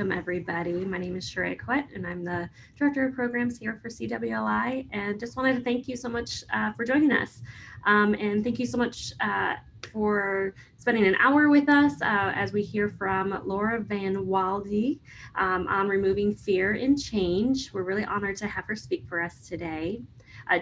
welcome everybody. My name is Sheree Quet, and I'm the Director of Programs here for CWLI. And just wanted to thank you so much for joining us. And thank you so much for spending an hour with us as we hear from Laura Van Wahlde on removing fear and change. We're really honored to have her speak for us today.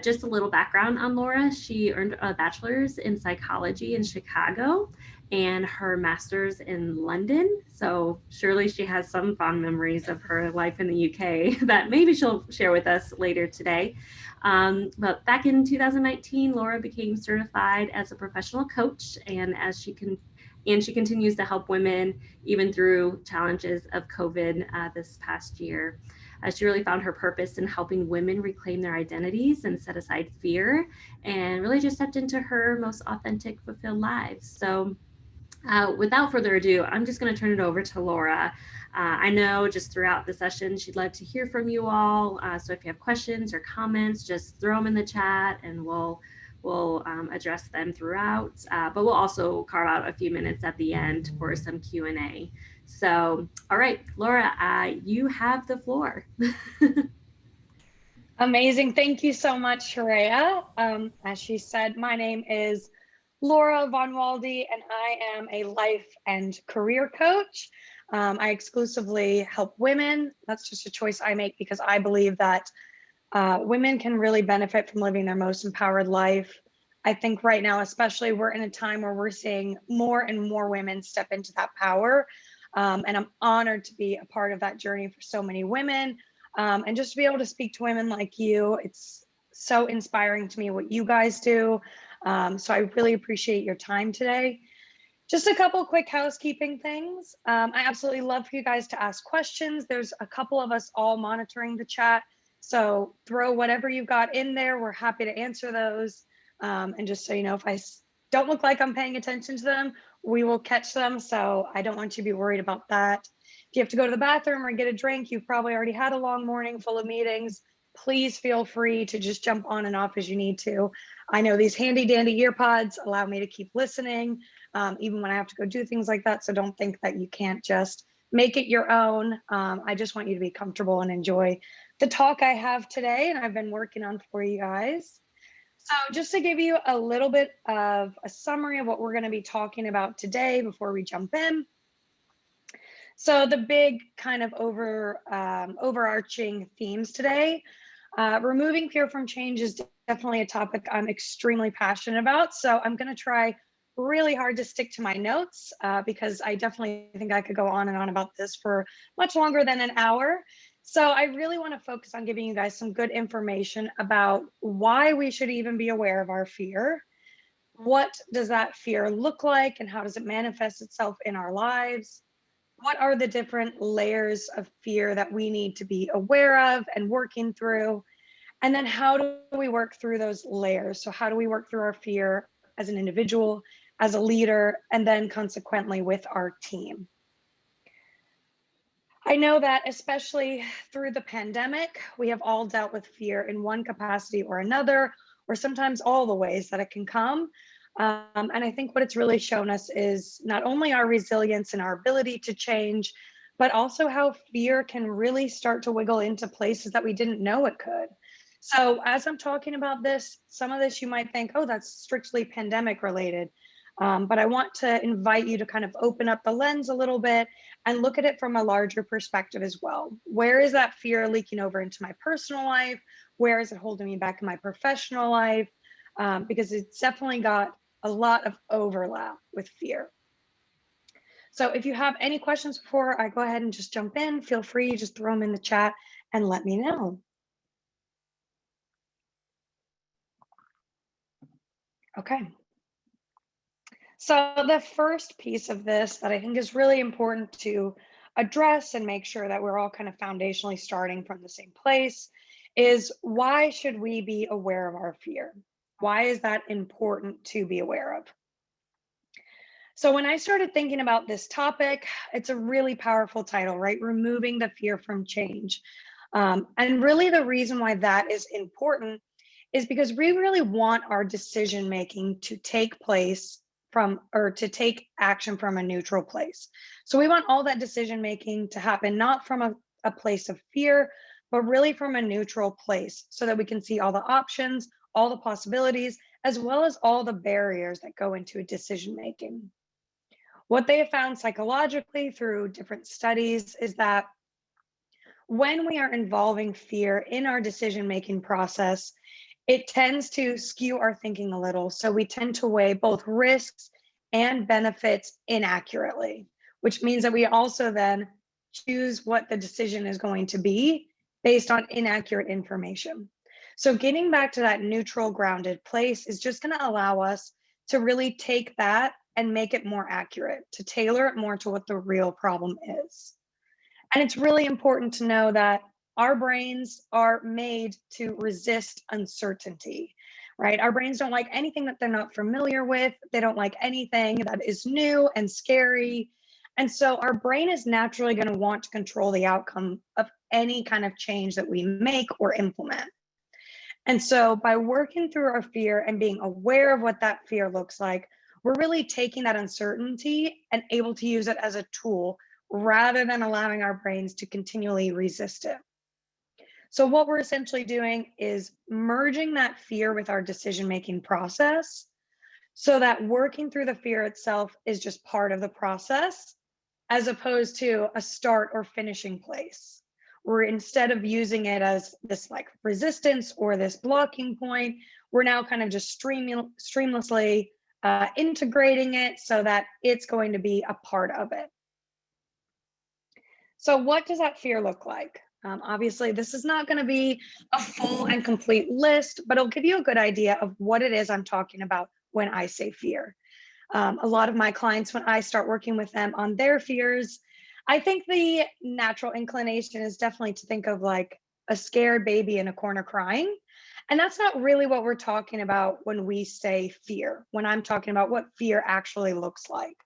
Just a little background on Laura. She earned a bachelor's in psychology in Chicago and her master's in London. So surely she has some fond memories of her life in the UK that maybe she'll share with us later today. But back in 2019, Laura became certified as a professional coach, and she continues to help women even through challenges of COVID this past year. She really found her purpose in helping women reclaim their identities and set aside fear, and really just stepped into her most authentic, fulfilled lives. So without further ado, I'm just going to turn it over to Laura. I know just throughout the session, she'd love to hear from you all. So if you have questions or comments, just throw them in the chat and we'll address them throughout. But we'll also carve out a few minutes at the end for some Q&A. So, all right, Laura, you have the floor. Amazing. Thank you so much, Sharia. As she said, my name is Laura Von Wahlde, and I am a life and career coach. I exclusively help women. That's just a choice I make because I believe that women can really benefit from living their most empowered life. I think right now, especially, we're in a time where we're seeing more and more women step into that power. And I'm honored to be a part of that journey for so many women. And just to be able to speak to women like you, it's so inspiring to me what you guys do. So I really appreciate your time today. Just a couple quick housekeeping things. I absolutely love for you guys to ask questions. There's a couple of us all monitoring the chat. So throw whatever you've got in there. We're happy to answer those. And just so you know, if I don't look like I'm paying attention to them, we will catch them. So I don't want you to be worried about that. If you have to go to the bathroom or get a drink, you've probably already had a long morning full of meetings. Please feel free to just jump on and off as you need to. I know these handy dandy ear pods allow me to keep listening, even when I have to go do things like that. So don't think that you can't just make it your own. I just want you to be comfortable and enjoy the talk I have today and I've been working on for you guys. So just to give you a little bit of a summary of what we're going to be talking about today before we jump in. So the big kind of overarching themes today, removing fear from change is definitely a topic I'm extremely passionate about. So I'm going to try really hard to stick to my notes because I definitely think I could go on and on about this for much longer than an hour. So I really want to focus on giving you guys some good information about why we should even be aware of our fear. What does that fear look like and how does it manifest itself in our lives? What are the different layers of fear that we need to be aware of and working through? And then how do we work through those layers? So how do we work through our fear as an individual, as a leader, and then consequently with our team? I know that especially through the pandemic, we have all dealt with fear in one capacity or another, or sometimes all the ways that it can come. And I think what it's really shown us is not only our resilience and our ability to change, but also how fear can really start to wiggle into places that we didn't know it could. So as I'm talking about this, some of this you might think, oh, that's strictly pandemic related. But I want to invite you to kind of open up the lens a little bit and look at it from a larger perspective as well. Where is that fear leaking over into my personal life? Where is it holding me back in my professional life? Because it's definitely got a lot of overlap with fear. So if you have any questions before I go ahead and just jump in, feel free, just throw them in the chat and let me know. Okay. So the first piece of this that I think is really important to address and make sure that we're all kind of foundationally starting from the same place is why should we be aware of our fear? Why is that important to be aware of? So when I started thinking about this topic, it's a really powerful title, right? Removing the fear from change. And really the reason why that is important is because we really want our decision making to take place or to take action from a neutral place. So we want all that decision making to happen not from a place of fear, but really from a neutral place so that we can see all the options, all the possibilities, as well as all the barriers that go into decision making. What they have found psychologically through different studies is that when we are involving fear in our decision making process, it tends to skew our thinking a little. So we tend to weigh both risks and benefits inaccurately, which means that we also then choose what the decision is going to be based on inaccurate information. So getting back to that neutral, grounded place is just going to allow us to really take that and make it more accurate, to tailor it more to what the real problem is. And it's really important to know that our brains are made to resist uncertainty, right? Our brains don't like anything that they're not familiar with. They don't like anything that is new and scary. And so our brain is naturally going to want to control the outcome of any kind of change that we make or implement. And so by working through our fear and being aware of what that fear looks like, we're really taking that uncertainty and able to use it as a tool rather than allowing our brains to continually resist it. So what we're essentially doing is merging that fear with our decision-making process so that working through the fear itself is just part of the process, as opposed to a start or finishing place. Where instead of using it as this like resistance or this blocking point, we're now kind of just streamlessly integrating it so that it's going to be a part of it. So what does that fear look like? Obviously, this is not going to be a full and complete list, but it'll give you a good idea of what it is I'm talking about when I say fear. A lot of my clients, when I start working with them on their fears, I think the natural inclination is definitely to think of like a scared baby in a corner crying. And that's not really what we're talking about when we say fear, when I'm talking about what fear actually looks like.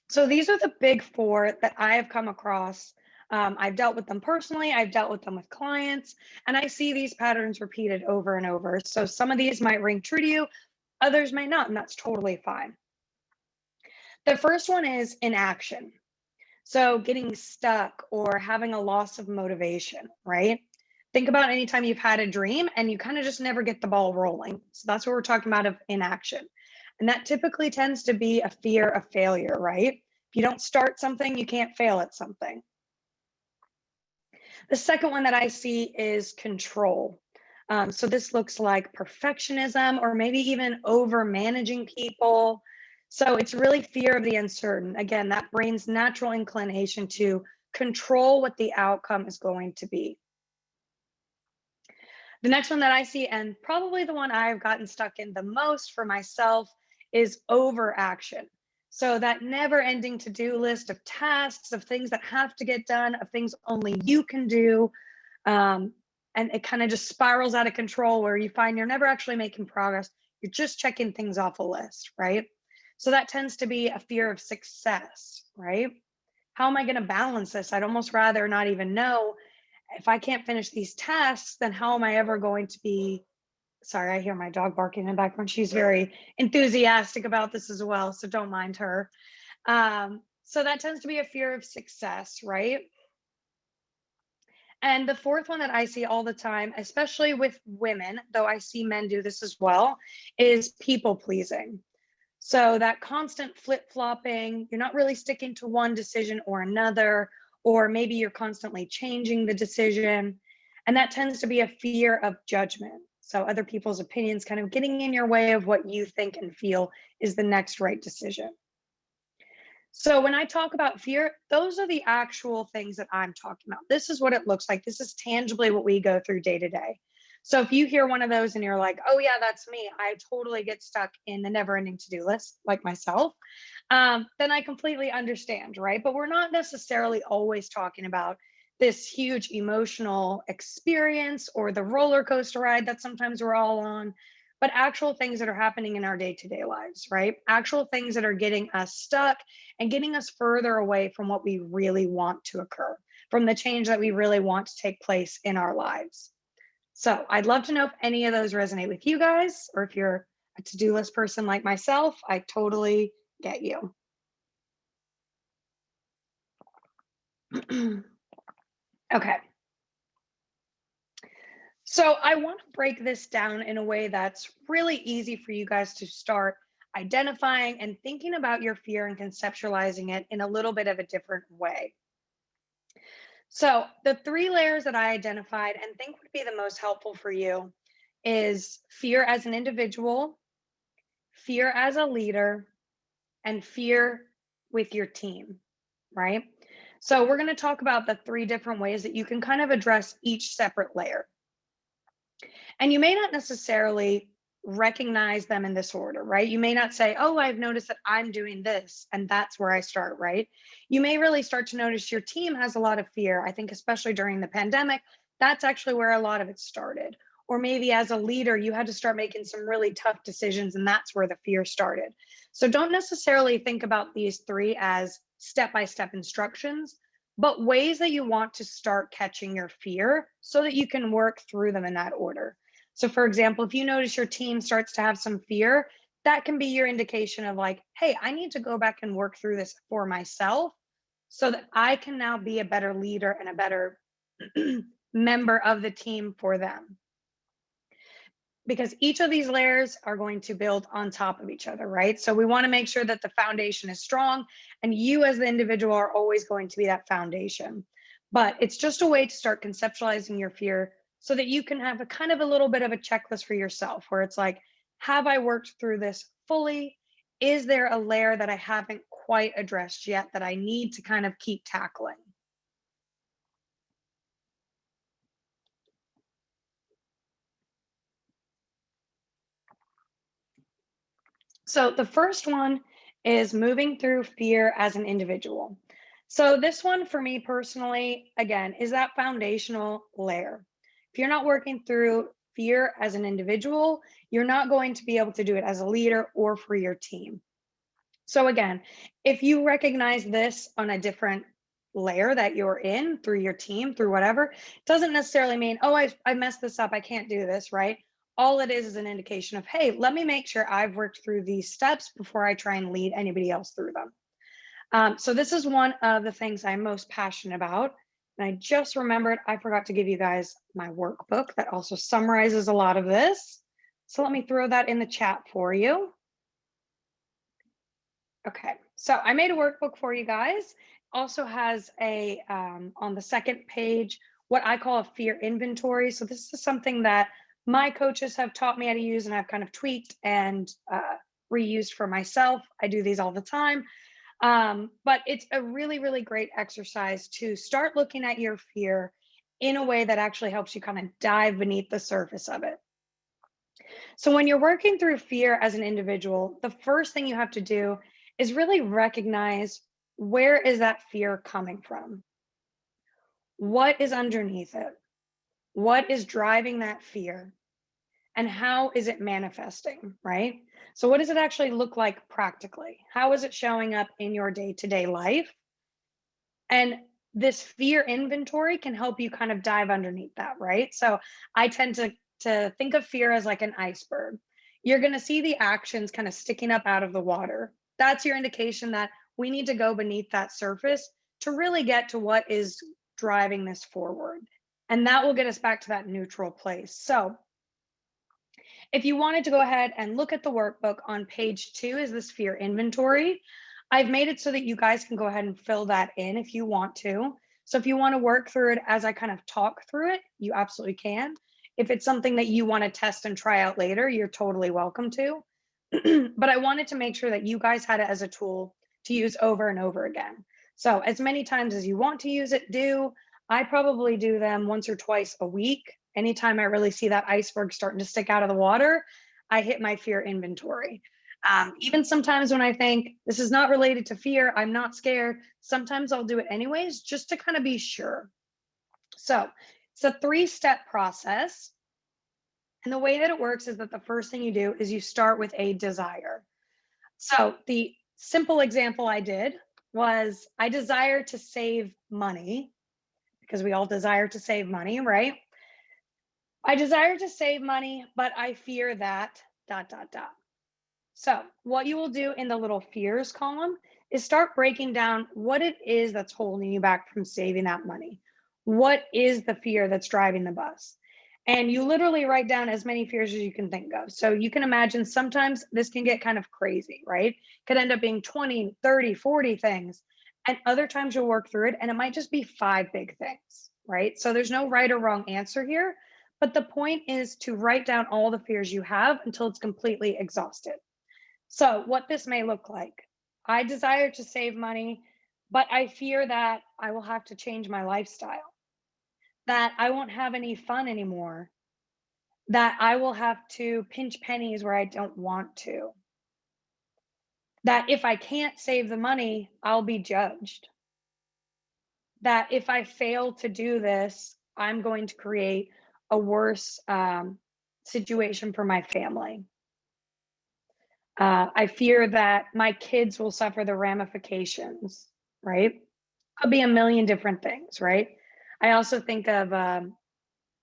So these are the big four that I have come across. I've dealt with them personally, I've dealt with them with clients, and I see these patterns repeated over and over. So some of these might ring true to you, others may not, and that's totally fine. The first one is inaction. So getting stuck or having a loss of motivation, right? Think about any time you've had a dream and you kind of just never get the ball rolling. So that's what we're talking about of inaction. And that typically tends to be a fear of failure, right? If you don't start something, you can't fail at something. The second one that I see is control. So this looks like perfectionism or maybe even over managing people. So it's really fear of the uncertain. Again, that brain's natural inclination to control what the outcome is going to be. The next one that I see, and probably the one I've gotten stuck in the most for myself, is overaction. So that never ending to-do list of tasks, of things that have to get done, of things only you can do. And it kind of just spirals out of control where you find you're never actually making progress. You're just checking things off a list, right? So that tends to be a fear of success, right? How am I going to balance this? I'd almost rather not even know. If I can't finish these tasks, then how am I ever going to be? Sorry, I hear my dog barking in the background. She's very enthusiastic about this as well, so don't mind her. So that tends to be a fear of success, right? And the fourth one that I see all the time, especially with women, though I see men do this as well, is people pleasing. So that constant flip-flopping, you're not really sticking to one decision or another, or maybe you're constantly changing the decision. And that tends to be a fear of judgment. So other people's opinions kind of getting in your way of what you think and feel is the next right decision. So when I talk about fear, those are the actual things that I'm talking about. This is what it looks like. This is tangibly what we go through day to day. So if you hear one of those and you're like, oh yeah, that's me, I totally get stuck in the never ending to-do list like myself, then I completely understand, right? But we're not necessarily always talking about this huge emotional experience or the roller coaster ride that sometimes we're all on, but actual things that are happening in our day-to-day lives, right? Actual things that are getting us stuck and getting us further away from what we really want to occur, from the change that we really want to take place in our lives. So I'd love to know if any of those resonate with you guys, or if you're a to-do list person like myself, I totally get you. Okay. So I want to break this down in a way that's really easy for you guys to start identifying and thinking about your fear and conceptualizing it in a little bit of a different way. So the three layers that I identified and think would be the most helpful for you is fear as an individual, fear as a leader, and fear with your team, right? So we're going to talk about the three different ways that you can kind of address each separate layer. And you may not necessarily recognize them in this order, right? You may not say, oh, I've noticed that I'm doing this, and that's where I start, right? You may really start to notice your team has a lot of fear. I think, especially during the pandemic, that's actually where a lot of it started. Or maybe as a leader, you had to start making some really tough decisions, and that's where the fear started. So don't necessarily think about these three as step by step instructions, but ways that you want to start catching your fear so that you can work through them in that order. So, for example, if you notice your team starts to have some fear, that can be your indication of like, hey, I need to go back and work through this for myself so that I can now be a better leader and a better member of the team for them. Because each of these layers are going to build on top of each other, right? So we want to make sure that the foundation is strong, and you as the individual are always going to be that foundation. But it's just a way to start conceptualizing your fear so that you can have a kind of a little bit of a checklist for yourself where it's like, have I worked through this fully? Is there a layer that I haven't quite addressed yet that I need to kind of keep tackling? So the first one is moving through fear as an individual. So this one for me personally, again, is that foundational layer. If you're not working through fear as an individual, you're not going to be able to do it as a leader or for your team. So again, if you recognize this on a different layer that you're in through your team, through whatever, doesn't necessarily mean, oh, I messed this up, I can't do this, right? All it is an indication of, hey, let me make sure I've worked through these steps before I try and lead anybody else through them. So this is one of the things I'm most passionate about. And I just remembered I forgot to give you guys my workbook that also summarizes a lot of this. So let me throw that in the chat for you. Okay, so I made a workbook for you guys. Also has a, on the second page, what I call a fear inventory. So this is something that my coaches have taught me how to use, and I've kind of tweaked and reused for myself. I do these all the time. But it's a really, really great exercise to start looking at your fear in a way that actually helps you kind of dive beneath the surface of it. So when you're working through fear as an individual, the first thing you have to do is really recognize, where is that fear coming from? What is underneath it? What is driving that fear? And how is it manifesting, right? So what does it actually look like practically? How is it showing up in your day-to-day life? And this fear inventory can help you kind of dive underneath that, right? So I tend to think of fear as like an iceberg. You're going to see the actions kind of sticking up out of the water. That's your indication that we need to go beneath that surface to really get to what is driving this forward. And that will get us back to that neutral place. So if you wanted to go ahead and look at the workbook, on page 2 is this fear inventory. I've made it so that you guys can go ahead and fill that in if you want to. So if you want to work through it as I kind of talk through it, you absolutely can. If it's something that you want to test and try out later, you're totally welcome to. But I wanted to make sure that you guys had it as a tool to use over and over again. So as many times as you want to use it, do. I probably do them once or twice a week. Anytime I really see that iceberg starting to stick out of the water, I hit my fear inventory. Even sometimes when I think this is not related to fear, I'm not scared, sometimes I'll do it anyways, just to kind of be sure. So it's a 3-step process. And the way that it works is that the first thing you do is you start with a desire. So the simple example I did was, I desire to save money, because we all desire to save money, right? I desire to save money, but I fear that dot dot dot. So, what you will do in the little fears column is start breaking down what it is that's holding you back from saving that money. What is the fear that's driving the bus? And you literally write down as many fears as you can think of. So, you can imagine sometimes this can get kind of crazy, right? Could end up being 20, 30, 40 things. And other times you'll work through it and it might just be five big things, right? So, there's no right or wrong answer here. But the point is to write down all the fears you have until it's completely exhausted. So, what this may look like, I desire to save money, but I fear that I will have to change my lifestyle, that I won't have any fun anymore, that I will have to pinch pennies where I don't want to, that if I can't save the money, I'll be judged, that if I fail to do this, I'm going to create a worse situation for my family. I fear that my kids will suffer the ramifications, right? Could be a million different things, right? I also think of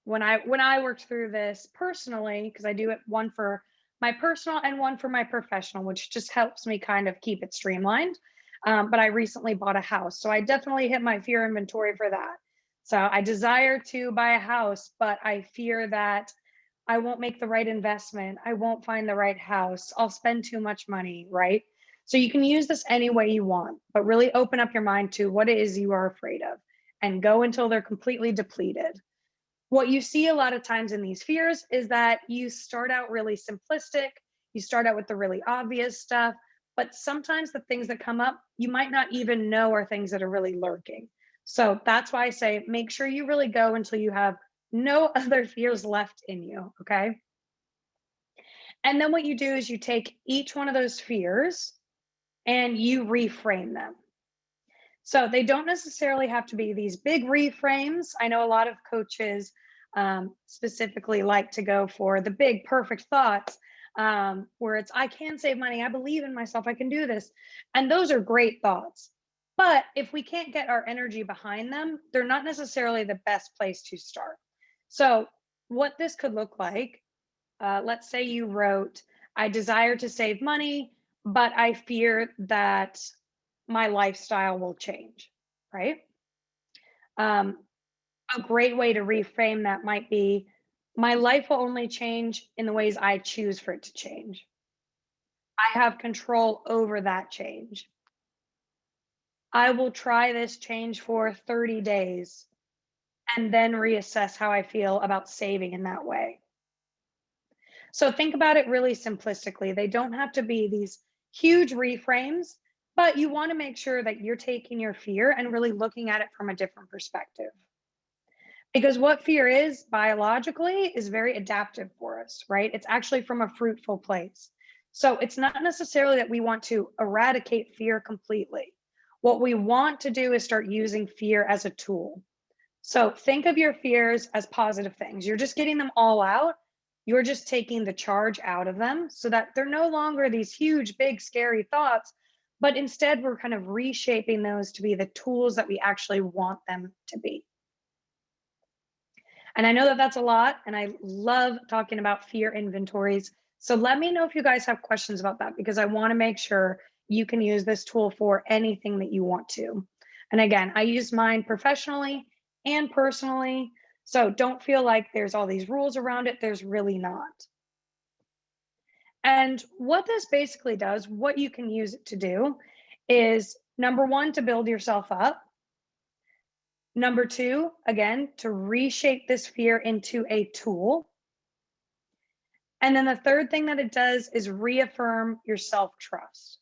when I worked through this personally, because I do it one for my personal and one for my professional, which just helps me kind of keep it streamlined. But I recently bought a house, so I definitely hit my fear inventory for that. So I desire to buy a house, but I fear that I won't make the right investment. I won't find the right house. I'll spend too much money, right? So you can use this any way you want, but really open up your mind to what it is you are afraid of and go until they're completely depleted. What you see a lot of times in these fears is that you start out really simplistic, you start out with the really obvious stuff, but sometimes the things that come up, you might not even know are things that are really lurking. So that's why I say make sure you really go until you have no other fears left in you. Okay. And then what you do is you take each one of those fears and you reframe them. So they don't necessarily have to be these big reframes. I know a lot of coaches specifically like to go for the big, perfect thoughts where it's, I can save money. I believe in myself. I can do this. And those are great thoughts. But if we can't get our energy behind them, they're not necessarily the best place to start. So, what this could look like, let's say you wrote, I desire to save money, but I fear that my lifestyle will change, right? Um, a great way to reframe that might be, my life will only change in the ways I choose for it to change. I have control over that change. I will try this change for 30 days and then reassess how I feel about saving in that way. So think about it really simplistically. They don't have to be these huge reframes, but you want to make sure that you're taking your fear and really looking at it from a different perspective. Because what fear is biologically is very adaptive for us, right? It's actually from a fruitful place. So it's not necessarily that we want to eradicate fear completely. What we want to do is start using fear as a tool. So think of your fears as positive things. You're just getting them all out. You're just taking the charge out of them so that they're no longer these huge, big, scary thoughts, but instead we're kind of reshaping those to be the tools that we actually want them to be. And I know that that's a lot, and I love talking about fear inventories. So let me know if you guys have questions about that, because I want to make sure you can use this tool for anything that you want to. And again, I use mine professionally and personally. So don't feel like there's all these rules around it. There's really not. And what this basically does, what you can use it to do is number one, to build yourself up. Number two, again, to reshape this fear into a tool. And then the third thing that it does is reaffirm your self-trust.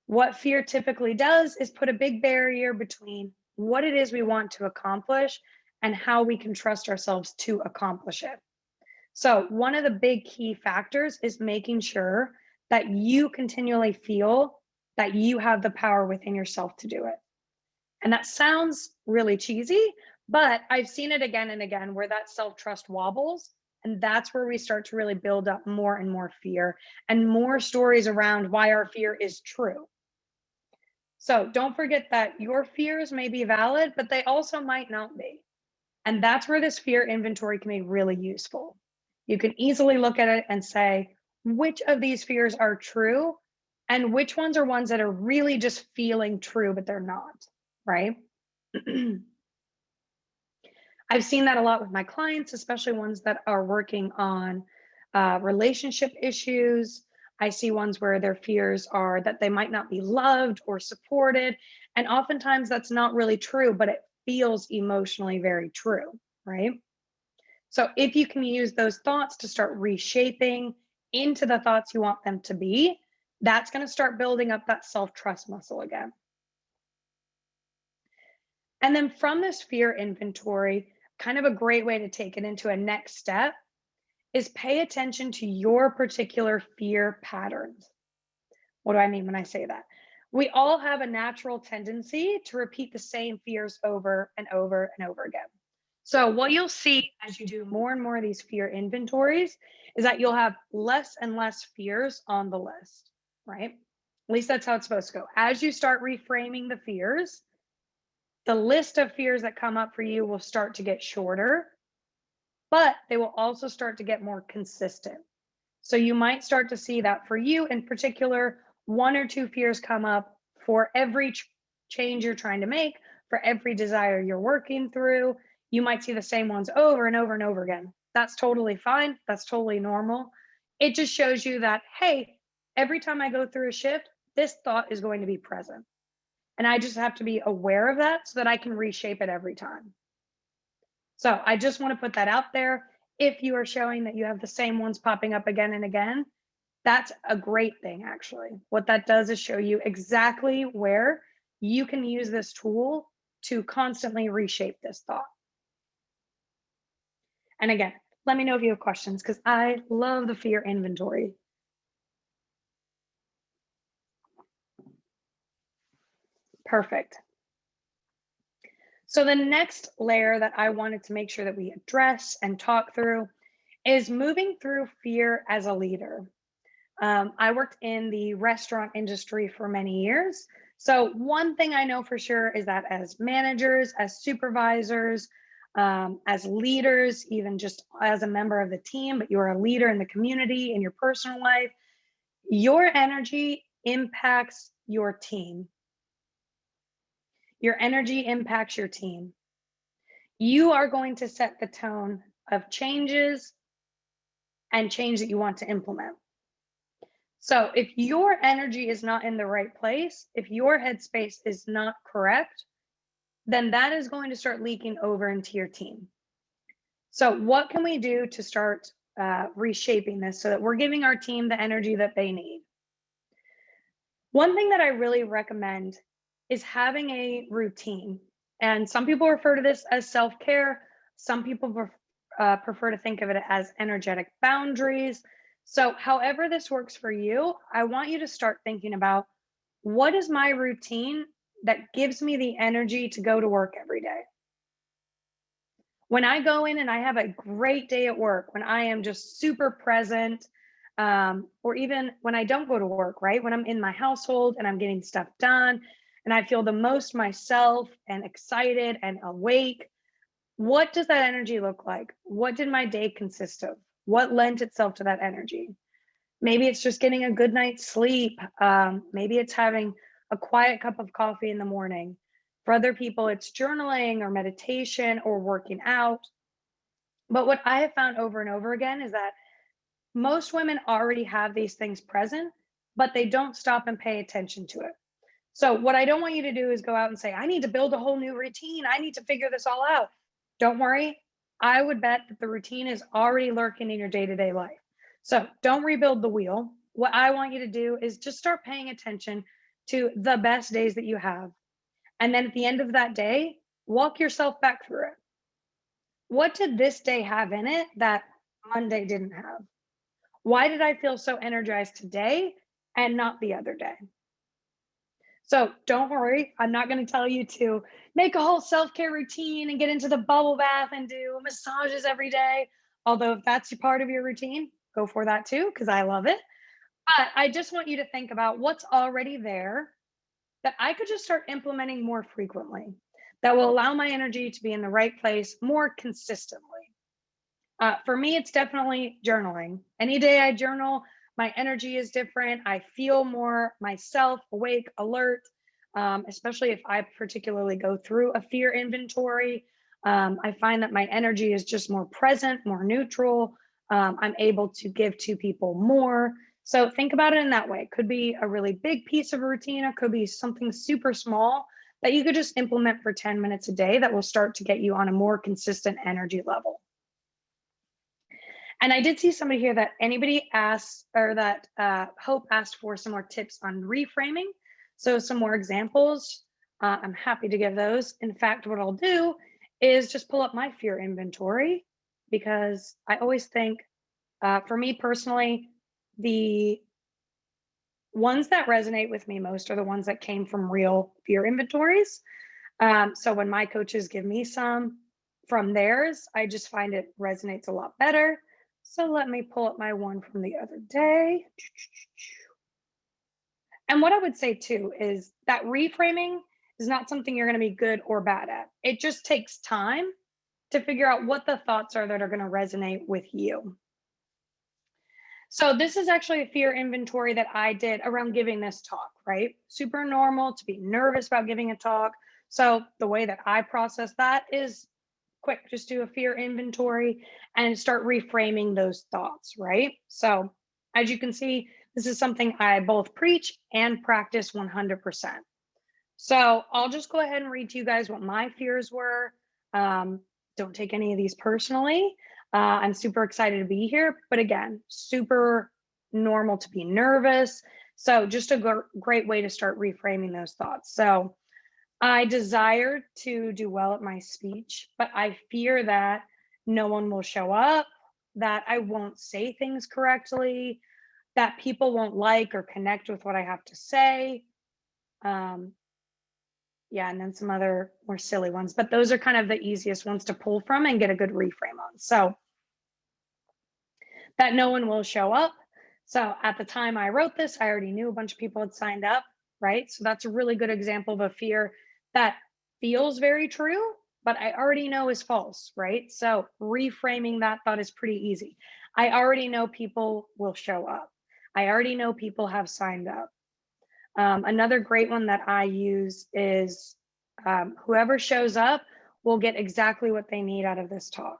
What fear typically does is put a big barrier between what it is we want to accomplish and how we can trust ourselves to accomplish it. So, one of the big key factors is making sure that you continually feel that you have the power within yourself to do it. And that sounds really cheesy, but I've seen it again and again where that self trust wobbles. And that's where we start to really build up more and more fear and more stories around why our fear is true. So don't forget that your fears may be valid, but they also might not be. And that's where this fear inventory can be really useful. You can easily look at it and say, which of these fears are true and which ones are ones that are really just feeling true, but they're not, right? I've seen that a lot with my clients, especially ones that are working on relationship issues. I see ones where their fears are that they might not be loved or supported. And oftentimes that's not really true, but it feels emotionally very true, right? So if you can use those thoughts to start reshaping into the thoughts you want them to be, that's going to start building up that self-trust muscle again. And then from this fear inventory, kind of a great way to take it into a next step is pay attention to your particular fear patterns. What do I mean when I say that? We all have a natural tendency to repeat the same fears over and over and over again. So what you'll see as you do more and more of these fear inventories is that you'll have less and less fears on the list, right? At least that's how it's supposed to go. As you start reframing the fears, the list of fears that come up for you will start to get shorter, but they will also start to get more consistent. So you might start to see that for you in particular, one or two fears come up for every change you're trying to make, for every desire you're working through. You might see the same ones over and over and over again. That's totally fine. That's totally normal. It just shows you that, hey, every time I go through a shift, this thought is going to be present. And I just have to be aware of that so that I can reshape it every time. So I just want to put that out there. If you are showing that you have the same ones popping up again and again, that's a great thing, actually. What that does is show you exactly where you can use this tool to constantly reshape this thought. And again, let me know if you have questions because I love the fear inventory. Perfect. So the next layer that I wanted to make sure that we address and talk through is moving through fear as a leader. I worked in the restaurant industry for many years. So one thing I know for sure is that as managers, as supervisors, as leaders, even just as a member of the team, but you're a leader in the community, in your personal life, your energy impacts your team. Your energy impacts your team. You are going to set the tone of changes and change that you want to implement. So if your energy is not in the right place, if your headspace is not correct, then that is going to start leaking over into your team. So what can we do to start reshaping this so that we're giving our team the energy that they need? One thing that I really recommend is having a routine. And some people refer to this as self-care. Some people prefer to think of it as energetic boundaries. So however this works for you, I want you to start thinking about what is my routine that gives me the energy to go to work every day. When I go in and I have a great day at work, when I am just super present, or even when I don't go to work, right? When I'm in my household and I'm getting stuff done and I feel the most myself and excited and awake, what does that energy look like? What did my day consist of? What lent itself to that energy? Maybe it's just getting a good night's sleep. Maybe it's having a quiet cup of coffee in the morning. For other people, it's journaling or meditation or working out. But what I have found over and over again is that most women already have these things present, but they don't stop and pay attention to it. So, what I don't want you to do is go out and say, I need to build a whole new routine. I need to figure this all out. Don't worry. I would bet that the routine is already lurking in your day to day life. So, don't rebuild the wheel. What I want you to do is just start paying attention to the best days that you have. And then at the end of that day, walk yourself back through it. What did this day have in it that Monday didn't have? Why did I feel so energized today and not the other day? So don't worry, I'm not going to tell you to make a whole self-care routine and get into the bubble bath and do massages every day. Although if that's part of your routine, go for that too, because I love it. But I just want you to think about what's already there that I could just start implementing more frequently. that will allow my energy to be in the right place more consistently. For me, it's definitely journaling. Any day I journal, my energy is different. I feel more myself, awake, alert, especially if I particularly go through a fear inventory. I find that my energy is just more present, more neutral. I'm able to give to people more. So think about it in that way. It could be a really big piece of routine. It could be something super small that you could just implement for 10 minutes a day that will start to get you on a more consistent energy level. And I did see somebody here that anybody asked, or that Hope asked for some more tips on reframing. So some more examples. I'm happy to give those. In fact, what I'll do is just pull up my fear inventory, because I always think, for me personally, the ones that resonate with me most are the ones that came from real fear inventories. So when my coaches give me some from theirs, I just find it resonates a lot better. So let me pull up my one from the other day. And what I would say too is that reframing is not something you're going to be good or bad at. It just takes time to figure out what the thoughts are that are going to resonate with you. So this is actually a fear inventory that I did around giving this talk, right? Super normal to be nervous about giving a talk. So the way that I process that is quick, just do a fear inventory and start reframing those thoughts, right? So as you can see, this is something I both preach and practice 100%. So I'll just go ahead and read to you guys what my fears were. Don't take any of these personally. I'm super excited to be here, but again, super normal to be nervous. So just a great way to start reframing those thoughts. So I desire to do well at my speech, but I fear that no one will show up, that I won't say things correctly, that people won't like or connect with what I have to say. Yeah, and then some other more silly ones, but those are kind of the easiest ones to pull from and get a good reframe on. So that no one will show up. So at the time I wrote this, I already knew a bunch of people had signed up, right? So that's a really good example of a fear that feels very true, but I already know is false, right? So reframing that thought is pretty easy. I already know people will show up. I already know people have signed up. Another great one that I use is whoever shows up will get exactly what they need out of this talk.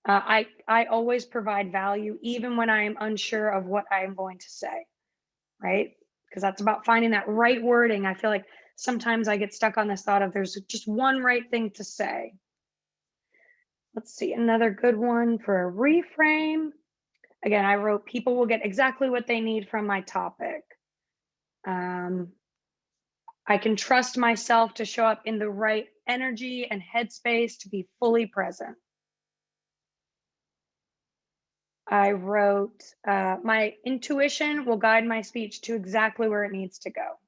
I always provide value even when I am unsure of what I am going to say, right? Because that's about finding that right wording. I feel like sometimes I get stuck on this thought of there's just one right thing to say. Let's see, another good one for a reframe. Again, I wrote, people will get exactly what they need from my topic. I can trust myself to show up in the right energy and headspace to be fully present. I wrote, my intuition will guide my speech to exactly where it needs to go,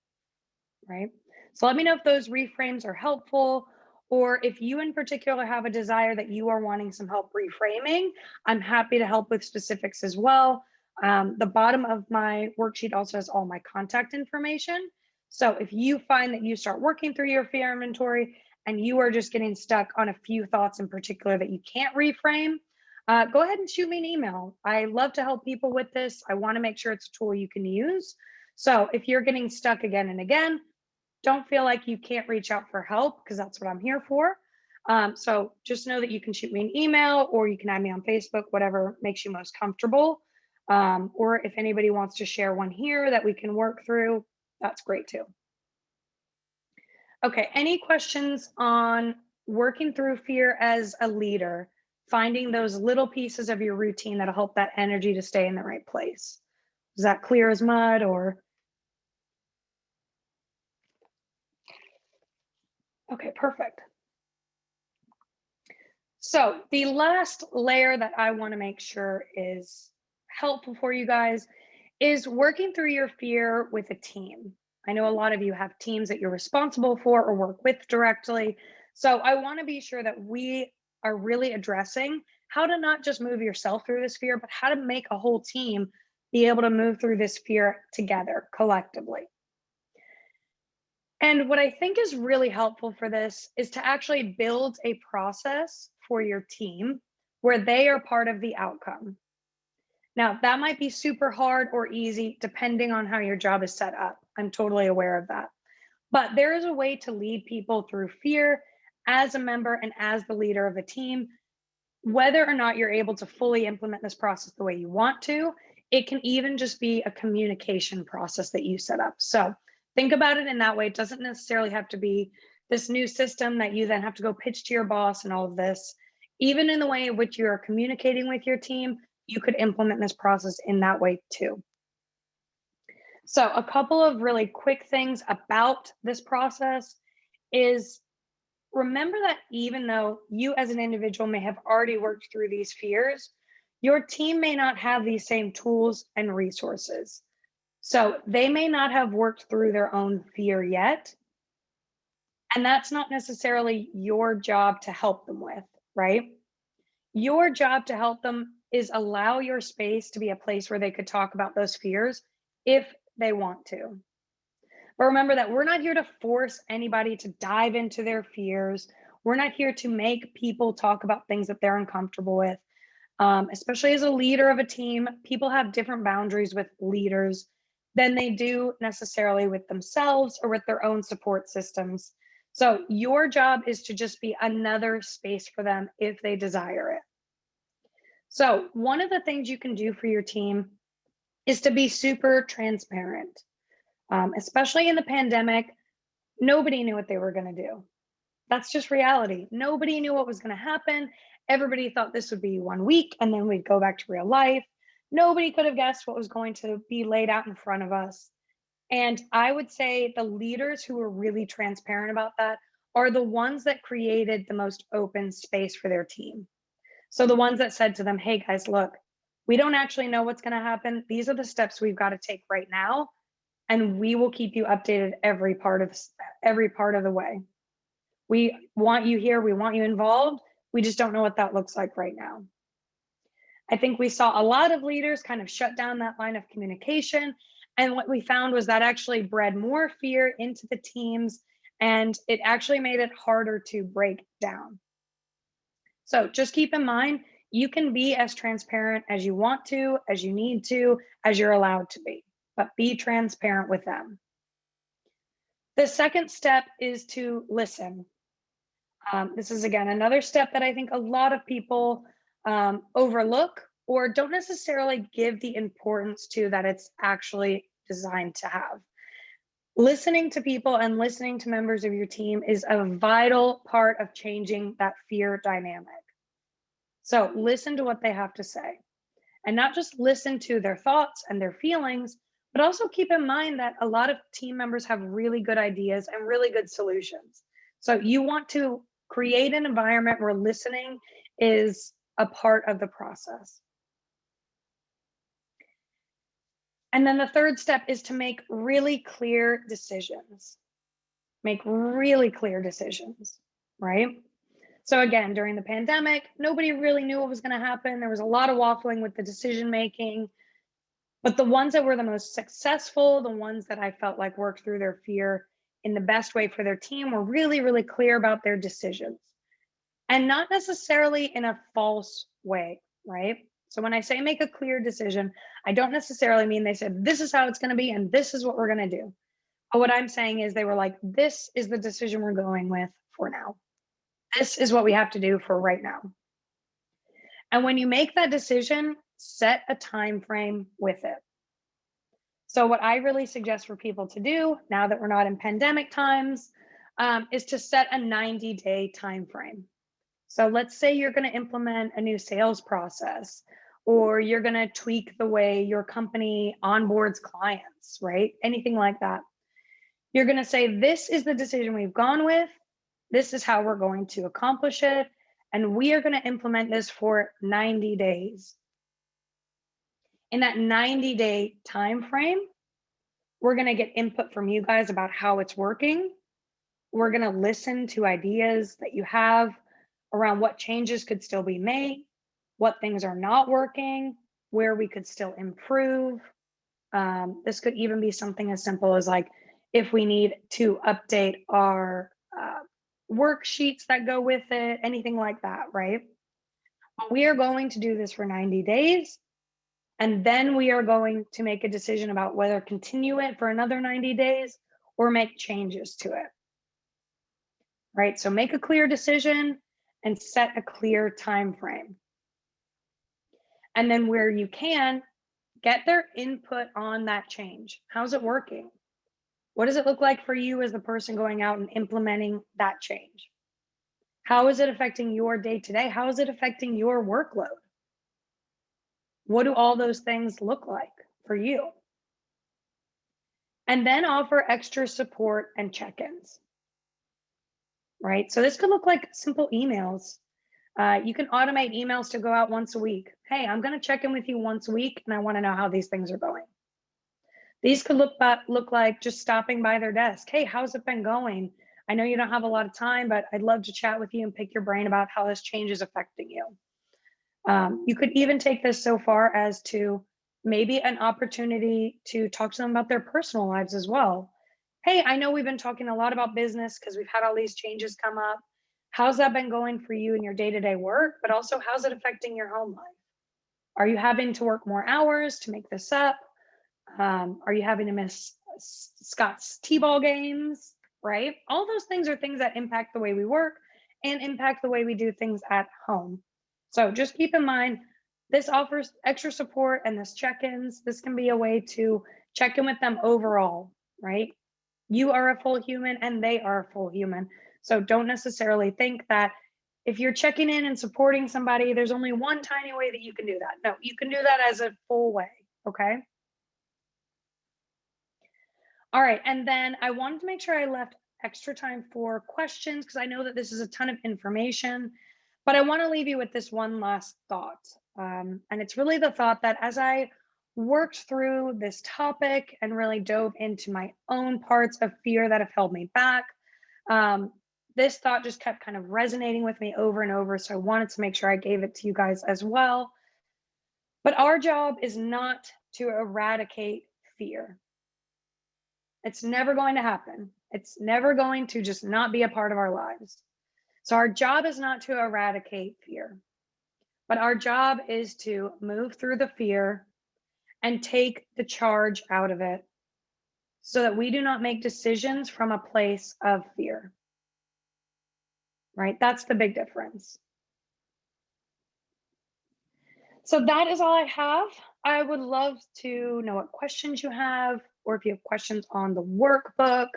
right? So let me know if those reframes are helpful, or if you in particular have a desire that you are wanting some help reframing. I'm happy to help with specifics as well. The bottom of my worksheet also has all my contact information. So if you find that you start working through your fear inventory and you are just getting stuck on a few thoughts in particular that you can't reframe, go ahead and shoot me an email. I love to help people with this. I want to make sure it's a tool you can use. So if you're getting stuck again and again, don't feel like you can't reach out for help, because that's what I'm here for. So just know that you can shoot me an email, or you can add me on Facebook, whatever makes you most comfortable. Or if anybody wants to share one here that we can work through, that's great too. Okay, any questions on working through fear as a leader, finding those little pieces of your routine that'll help that energy to stay in the right place? Is that clear as mud, or? Okay, perfect. So the last layer that I want to make sure is helpful for you guys is working through your fear with a team. I know a lot of you have teams that you're responsible for or work with directly. So I want to be sure that we are really addressing how to not just move yourself through this fear, but how to make a whole team be able to move through this fear together collectively. And what I think is really helpful for this is to actually build a process for your team where they are part of the outcome. Now, that might be super hard or easy depending on how your job is set up. I'm totally aware of that. But there is a way to lead people through fear as a member and as the leader of a team. Whether or not you're able to fully implement this process the way you want to, it can even just be a communication process that you set up. So think about it in that way. It doesn't necessarily have to be this new system that you then have to go pitch to your boss and all of this. Even in the way in which you are communicating with your team, you could implement this process in that way too. So a couple of really quick things about this process is, remember that even though you as an individual may have already worked through these fears, your team may not have these same tools and resources. So they may not have worked through their own fear yet. And that's not necessarily your job to help them with, right? Your job to help them is allow your space to be a place where they could talk about those fears if they want to. But remember that we're not here to force anybody to dive into their fears. We're not here to make people talk about things that they're uncomfortable with. Especially as a leader of a team, people have different boundaries with leaders than they do necessarily with themselves or with their own support systems. So your job is to just be another space for them if they desire it. So one of the things you can do for your team is to be super transparent. Especially in the pandemic, nobody knew what they were going to do. That's just reality. Nobody knew what was going to happen. Everybody thought this would be 1 week and then we'd go back to real life. Nobody could have guessed what was going to be laid out in front of us. And I would say the leaders who were really transparent about that are the ones that created the most open space for their team. So the ones that said to them, hey guys, look, we don't actually know what's going to happen. These are the steps we've got to take right now. And we will keep you updated every part of the way. We want you here. We want you involved. We just don't know what that looks like right now. I think we saw a lot of leaders kind of shut down that line of communication. And what we found was that actually bred more fear into the teams, and it actually made it harder to break down. So just keep in mind, you can be as transparent as you want to, as you need to, as you're allowed to be, but be transparent with them. The second step is to listen. This is, again, another step that I think a lot of people overlook or don't necessarily give the importance to that it's actually designed to have. Listening to people and listening to members of your team is a vital part of changing that fear dynamic. So listen to what they have to say, and not just listen to their thoughts and their feelings, but also keep in mind that a lot of team members have really good ideas and really good solutions. So you want to create an environment where listening is a part of the process. And then the third step is to make really clear decisions. Make really clear decisions, right? So again, during the pandemic, nobody really knew what was going to happen. There was a lot of waffling with the decision making. But the ones that were the most successful, the ones that I felt like worked through their fear in the best way for their team, were really, really clear about their decisions. And not necessarily in a false way, right? So when I say make a clear decision, I don't necessarily mean they said, this is how it's going to be and this is what we're going to do. But what I'm saying is they were like, this is the decision we're going with for now. This is what we have to do for right now. And when you make that decision, set a time frame with it. So what I really suggest for people to do now that we're not in pandemic times is to set a 90-day time frame. So let's say you're going to implement a new sales process, or you're going to tweak the way your company onboards clients, right? Anything like that. You're going to say, this is the decision we've gone with. This is how we're going to accomplish it. And we are going to implement this for 90 days. In that 90-day time frame, we're going to get input from you guys about how it's working. We're going to listen to ideas that you have around what changes could still be made, what things are not working, where we could still improve. This could even be something as simple as like if we need to update our worksheets that go with it, anything like that, right? We are going to do this for 90 days. And then we are going to make a decision about whether continue it for another 90 days or make changes to it. Right? So make a clear decision and set a clear time frame. And then where you can, get their input on that change. How's it working? What does it look like for you as the person going out and implementing that change? How is it affecting your day-to-day? How is it affecting your workload? What do all those things look like for you? And then offer extra support and check-ins, right? So this could look like simple emails. You can automate emails to go out once a week. Hey, I'm going to check in with you once a week, and I want to know how these things are going. These could look like just stopping by their desk. Hey, how's it been going? I know you don't have a lot of time, but I'd love to chat with you and pick your brain about how this change is affecting you. You could even take this so far as to maybe an opportunity to talk to them about their personal lives as well. Hey, I know we've been talking a lot about business because we've had all these changes come up. How's that been going for you in your day-to-day work? But also, how's it affecting your home life? Are you having to work more hours to make this up? Are you having to miss Scott's T-ball games, right? All those things are things that impact the way we work and impact the way we do things at home. So just keep in mind, this offers extra support and this check-ins. This can be a way to check in with them overall, right? You are a full human and they are a full human. So don't necessarily think that if you're checking in and supporting somebody, there's only one tiny way that you can do that. No, you can do that as a full way, okay? All right, and then I wanted to make sure I left extra time for questions because I know that this is a ton of information, but I want to leave you with this one last thought. And it's really the thought that as I worked through this topic and really dove into my own parts of fear that have held me back, this thought just kept kind of resonating with me over and over. So I wanted to make sure I gave it to you guys as well. But our job is not to eradicate fear. It's never going to happen. It's never going to just not be a part of our lives. So our job is not to eradicate fear, but our job is to move through the fear and take the charge out of it so that we do not make decisions from a place of fear, right? That's the big difference. So that is all I have. I would love to know what questions you have, or if you have questions on the workbook,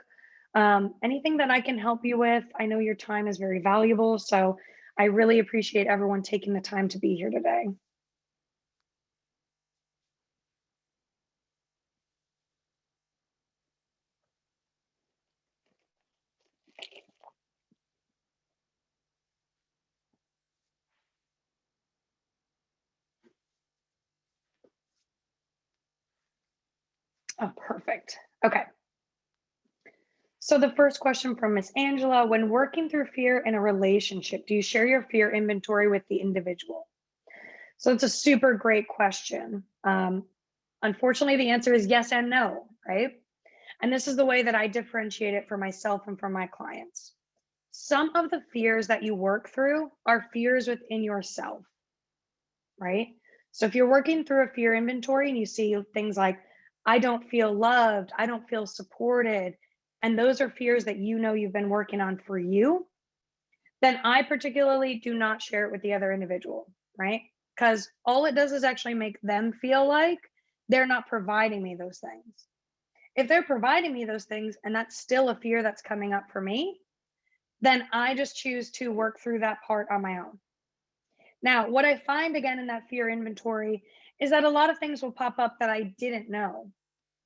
anything that I can help you with. I know your time is very valuable, so I really appreciate everyone taking the time to be here today. Oh, perfect. Okay. So the first question from Miss Angela, when working through fear in a relationship, do you share your fear inventory with the individual? So it's a super great question. Unfortunately, the answer is yes and no, right? And this is the way that I differentiate it for myself and for my clients. Some of the fears that you work through are fears within yourself, right? So if you're working through a fear inventory and you see things like, I don't feel loved, I don't feel supported, and those are fears that you know you've been working on for you, then I particularly do not share it with the other individual, right? Because all it does is actually make them feel like they're not providing me those things. If they're providing me those things and that's still a fear that's coming up for me, then I just choose to work through that part on my own. Now, what I find again in that fear inventory is that a lot of things will pop up that I didn't know.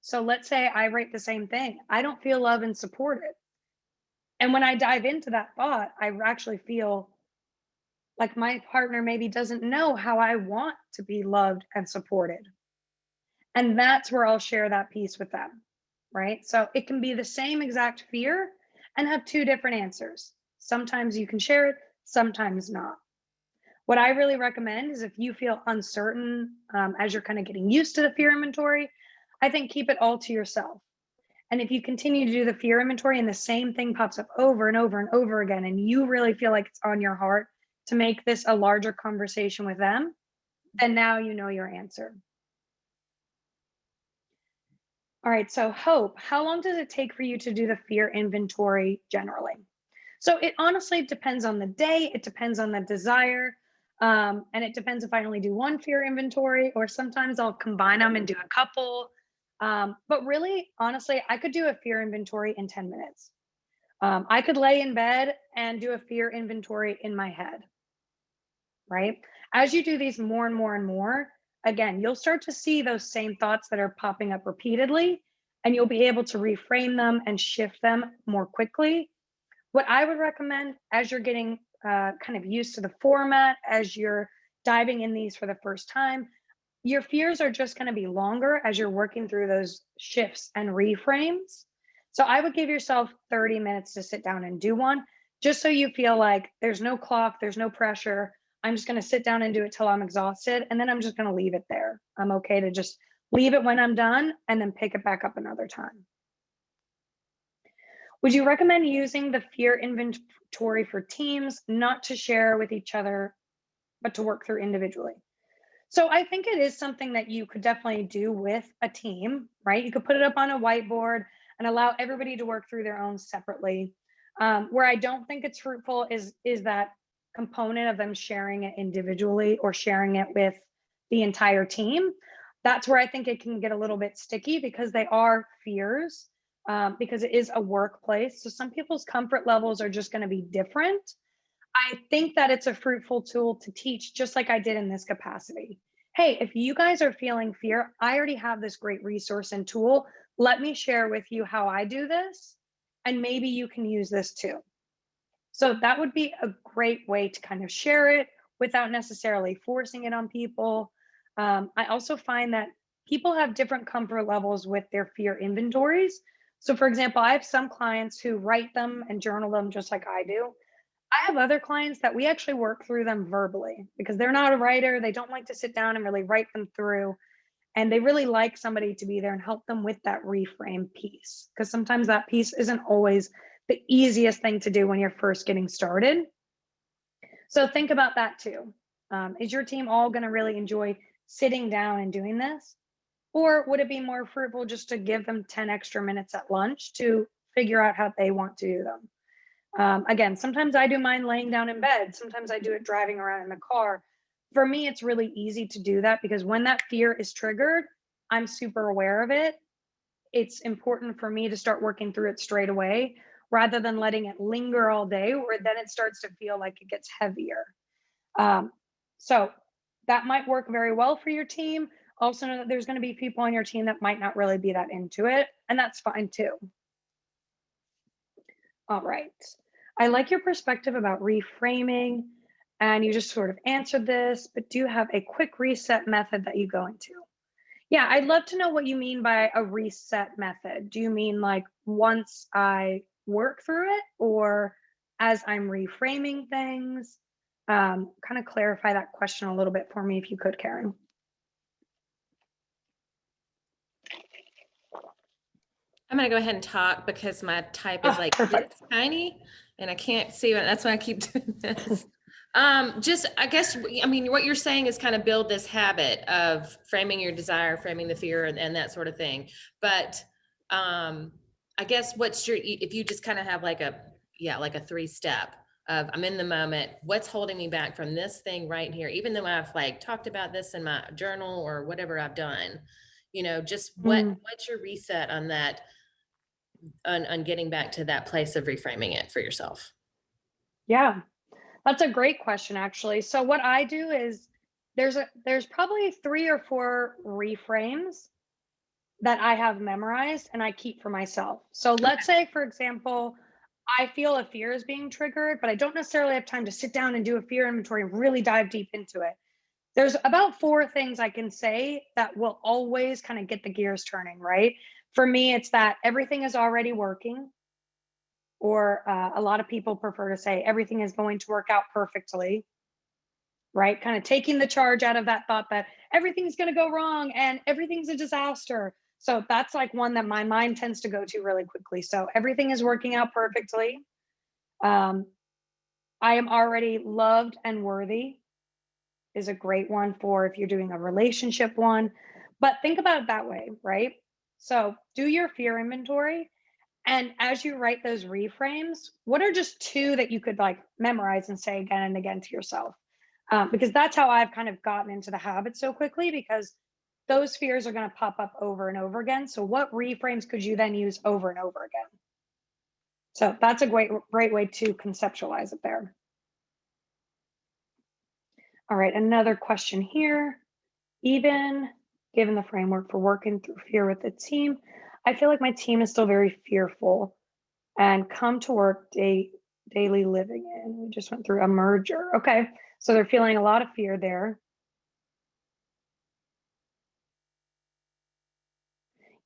So let's say I write the same thing. I don't feel loved and supported. And when I dive into that thought, I actually feel like my partner maybe doesn't know how I want to be loved and supported. And that's where I'll share that piece with them, right? So it can be the same exact fear and have two different answers. Sometimes you can share it, sometimes not. What I really recommend is if you feel uncertain as you're kind of getting used to the fear inventory, I think keep it all to yourself. And if you continue to do the fear inventory and the same thing pops up over and over and over again, and you really feel like it's on your heart to make this a larger conversation with them, then now you know your answer. All right, so Hope, how long does it take for you to do the fear inventory generally? So it honestly depends on the day, it depends on the desire, and it depends if I only do one fear inventory or sometimes I'll combine them and do a couple. But really, honestly, I could do a fear inventory in 10 minutes. I could lay in bed and do a fear inventory in my head, right? As you do these more and more and more, again, you'll start to see those same thoughts that are popping up repeatedly, and you'll be able to reframe them and shift them more quickly. What I would recommend as you're getting kind of used to the format, as you're diving in these for the first time, your fears are just going to be longer as you're working through those shifts and reframes. So I would give yourself 30 minutes to sit down and do one, just so you feel like there's no clock, there's no pressure. I'm just going to sit down and do it till I'm exhausted, and then I'm just going to leave it there. I'm okay to just leave it when I'm done and then pick it back up another time. Would you recommend using the fear inventory for teams, not to share with each other, but to work through individually? So I think it is something that you could definitely do with a team, right? You could put it up on a whiteboard and allow everybody to work through their own separately. Where I don't think it's fruitful is that component of them sharing it individually or sharing it with the entire team. That's where I think it can get a little bit sticky because they are fears, because it is a workplace. So some people's comfort levels are just going to be different. I think that it's a fruitful tool to teach, just like I did in this capacity. Hey, if you guys are feeling fear, I already have this great resource and tool. Let me share with you how I do this, and maybe you can use this too. So that would be a great way to kind of share it without necessarily forcing it on people. I also find that people have different comfort levels with their fear inventories. So, for example, I have some clients who write them and journal them just like I do. I have other clients that we actually work through them verbally because they're not a writer. They don't like to sit down and really write them through. And they really like somebody to be there and help them with that reframe piece. Because sometimes that piece isn't always the easiest thing to do when you're first getting started. So think about that too. Is your team all going to really enjoy sitting down and doing this? Or would it be more fruitful just to give them 10 extra minutes at lunch to figure out how they want to do them? Again, sometimes I do mine laying down in bed. Sometimes I do it driving around in the car. For me, it's really easy to do that because when that fear is triggered, I'm super aware of it. It's important for me to start working through it straight away rather than letting it linger all day, where then it starts to feel like it gets heavier. So that might work very well for your team. Also know that there's going to be people on your team that might not really be that into it, and that's fine too. All right. I like your perspective about reframing, and you just sort of answered this, but do you have a quick reset method that you go into? Yeah, I'd love to know what you mean by a reset method. Do you mean like once I work through it or as I'm reframing things? Kind of clarify that question a little bit for me if you could, Karen. I'm gonna go ahead and talk because my type is like Perfect. this tiny and I can't see it. That's why I keep doing this. Just, I guess, I mean, what you're saying is kind of build this habit of framing your desire, framing the fear and that sort of thing. But I guess what's your, if you just kind of have like a 3-step of I'm in the moment, what's holding me back from this thing right here, even though I've like talked about this in my journal or whatever I've done, just what's your reset on that, on getting back to that place of reframing it for yourself? Yeah, that's a great question, actually. So what I do is there's probably 3 or 4 reframes that I have memorized and I keep for myself. So let's say, for example, I feel a fear is being triggered, but I don't necessarily have time to sit down and do a fear inventory and really dive deep into it. There's about 4 things I can say that will always kind of get the gears turning, right? For me, it's that everything is already working, or a lot of people prefer to say everything is going to work out perfectly. right? Kind of taking the charge out of that thought that everything's going to go wrong and everything's a disaster. So that's like one that my mind tends to go to really quickly. So everything is working out perfectly. I am already loved and worthy is a great one for if you're doing a relationship one. But think about it that way, right? So do your fear inventory. And as you write those reframes, what are just two that you could like memorize and say again and again to yourself? Because that's how I've kind of gotten into the habit so quickly, because those fears are going to pop up over and over again. So what reframes could you then use over and over again? So that's a great way to conceptualize it there. All right, another question here. Even given the framework for working through fear with the team, I feel like my team is still very fearful and come to work daily living in. We just went through a merger. Okay, so they're feeling a lot of fear there.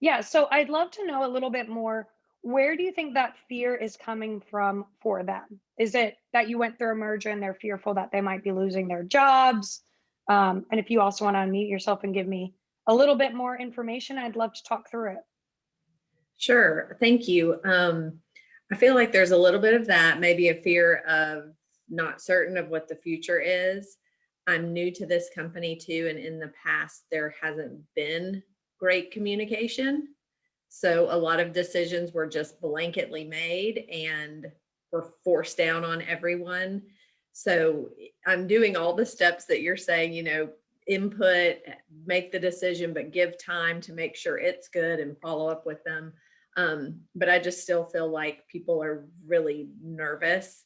Yeah, so I'd love to know a little bit more. Where do you think that fear is coming from for them? Is it that you went through a merger and they're fearful that they might be losing their jobs? And if you also want to unmute yourself and give me a little bit more information, I'd love to talk through it. Sure. Thank you. I feel like there's a little bit of that, maybe a fear of not certain of what the future is. I'm new to this company too, and in the past, there hasn't been great communication. So a lot of decisions were just blanketly made and were forced down on everyone. So I'm doing all the steps that you're saying, input, make the decision, but give time to make sure it's good and follow up with them. But I just still feel like people are really nervous.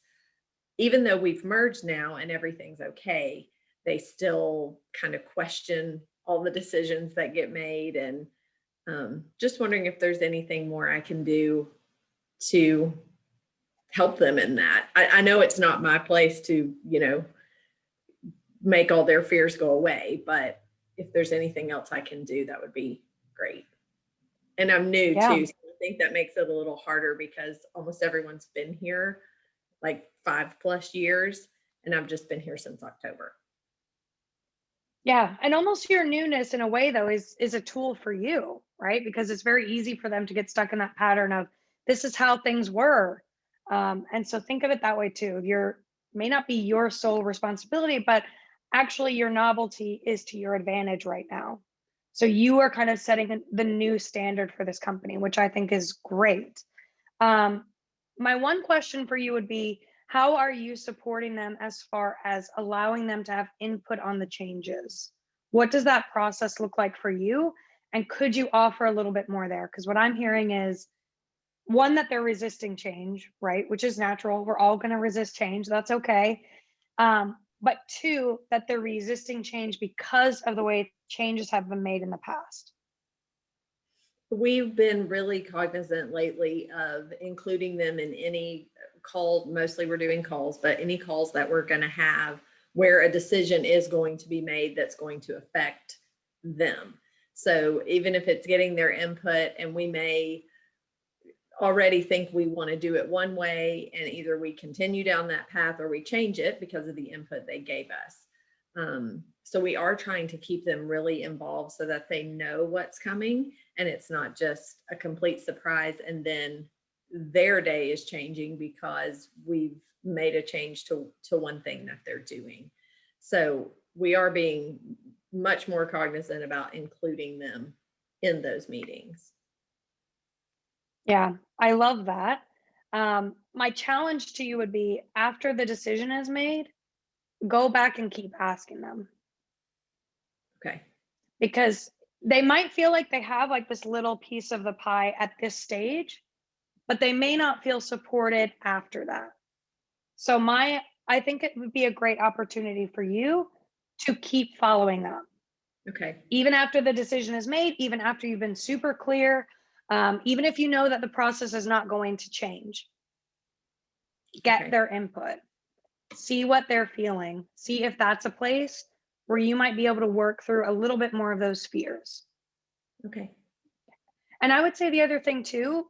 Even though we've merged now and everything's okay, they still kind of question all the decisions that get made. And just wondering if there's anything more I can do to help them in that. I know it's not my place to, make all their fears go away, but if there's anything else I can do, that would be great. And I'm new too, so I think that makes it a little harder because almost everyone's been here like 5+ years, and I've just been here since October. Yeah, and almost your newness in a way though is a tool for you, right? Because it's very easy for them to get stuck in that pattern of this is how things were. And so think of it that way too. May not be your sole responsibility, but actually your novelty is to your advantage right now. So you are kind of setting the new standard for this company, which I think is great. My one question for you would be, how are you supporting them as far as allowing them to have input on the changes? What does that process look like for you? And could you offer a little bit more there? Because what I'm hearing is, one, that they're resisting change, right? Which is natural. We're all going to resist change. That's okay. But two, that they're resisting change because of the way changes have been made in the past. We've been really cognizant lately of including them in any call. Mostly we're doing calls, but any calls that we're going to have where a decision is going to be made that's going to affect them. So even if it's getting their input and we may already think we want to do it one way, and either we continue down that path or we change it because of the input they gave us. So we are trying to keep them really involved so that they know what's coming and it's not just a complete surprise and then their day is changing because we've made a change to one thing that they're doing. So we are being much more cognizant about including them in those meetings. Yeah, I love that. My challenge to you would be, after the decision is made, go back and keep asking them. Okay. Because they might feel like they have like this little piece of the pie at this stage, but they may not feel supported after that. So I think it would be a great opportunity for you to keep following up. Okay. Even after the decision is made, even after you've been super clear, even if you know that the process is not going to change, get their input, see what they're feeling, see if that's a place where you might be able to work through a little bit more of those fears. Okay. And I would say the other thing too,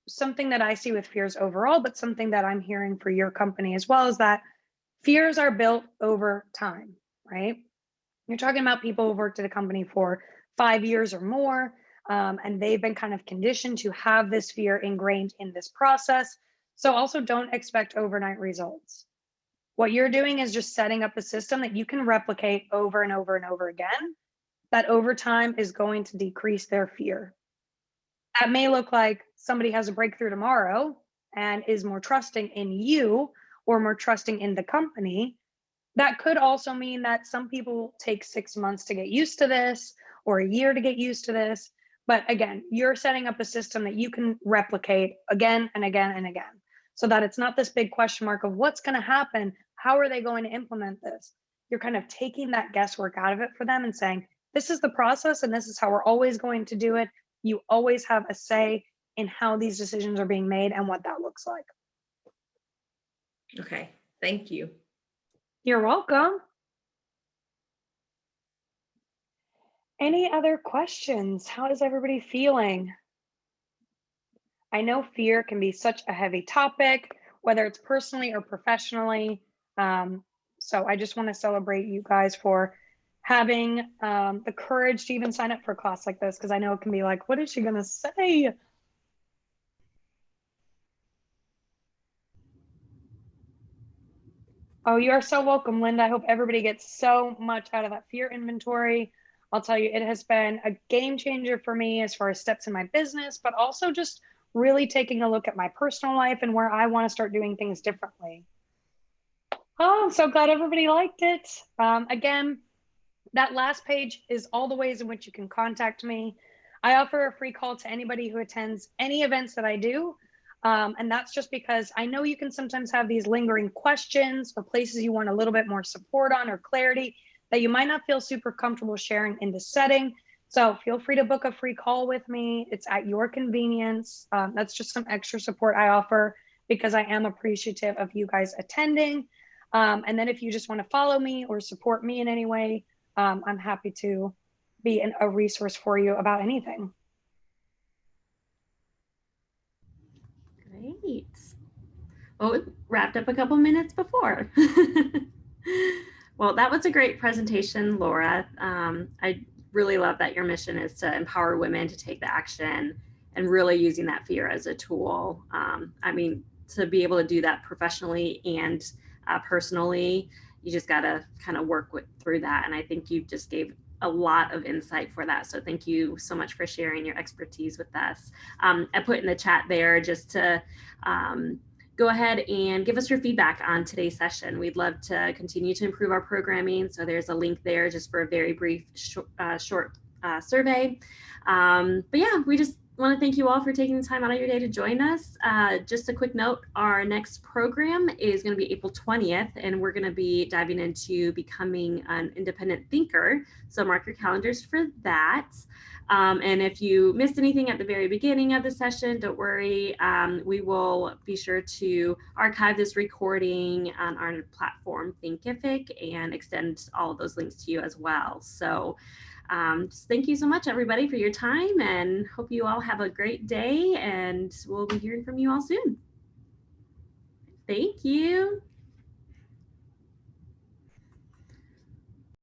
something that I see with fears overall, but something that I'm hearing for your company as well, is that Fears are built over time, right? You're talking about people who've worked at a company for 5 years or more, and they've been kind of conditioned to have this fear ingrained in this process. So also don't expect overnight results. What you're doing is just setting up a system that you can replicate over and over and over again, that over time is going to decrease their fear. That may look like somebody has a breakthrough tomorrow and is more trusting in you or more trusting in the company. That could also mean that some people take 6 months to get used to this or a year to get used to this. But again, you're setting up a system that you can replicate again and again and again, so that it's not this big question mark of what's going to happen. How are they going to implement this? You're kind of taking that guesswork out of it for them and saying, this is the process and this is how we're always going to do it. You always have a say in how these decisions are being made and what that looks like. Okay, thank you. You're welcome. Any other questions? How is everybody feeling? I know fear can be such a heavy topic, whether it's personally or professionally. So I just want to celebrate you guys for having the courage to even sign up for a class like this, because I know it can be like, what is she going to say? Oh, you are so welcome, Linda. I hope everybody gets so much out of that fear inventory. I'll tell you, it has been a game changer for me as far as steps in my business, but also just really taking a look at my personal life and where I want to start doing things differently. Oh, I'm so glad everybody liked it. Again, that last page is all the ways in which you can contact me. I offer a free call to anybody who attends any events that I do. And that's just because I know you can sometimes have these lingering questions or places you want a little bit more support on or clarity that you might not feel super comfortable sharing in this setting. So feel free to book a free call with me. It's at your convenience. That's just some extra support I offer because I am appreciative of you guys attending. And then if you just want to follow me or support me in any way, I'm happy to be a resource for you about anything. Great. Well, it wrapped up a couple minutes before. Well, that was a great presentation, Laura. I really love that your mission is to empower women to take the action and really using that fear as a tool. I mean, to be able to do that professionally and personally, you just got to kind of work through that. And I think you just gave a lot of insight for that. So thank you so much for sharing your expertise with us. I put in the chat there just to go ahead and give us your feedback on today's session. We'd love to continue to improve our programming. So there's a link there just for a very brief short survey. But yeah, we just want to thank you all for taking the time out of your day to join us. Just a quick note, our next program is going to be April 20th, and we're going to be diving into becoming an independent thinker. So mark your calendars for that. And if you missed anything at the very beginning of the session, don't worry. We will be sure to archive this recording on our platform, Thinkific, and extend all of those links to you as well. So just thank you so much, everybody, for your time, and hope you all have a great day, and we'll be hearing from you all soon. Thank you.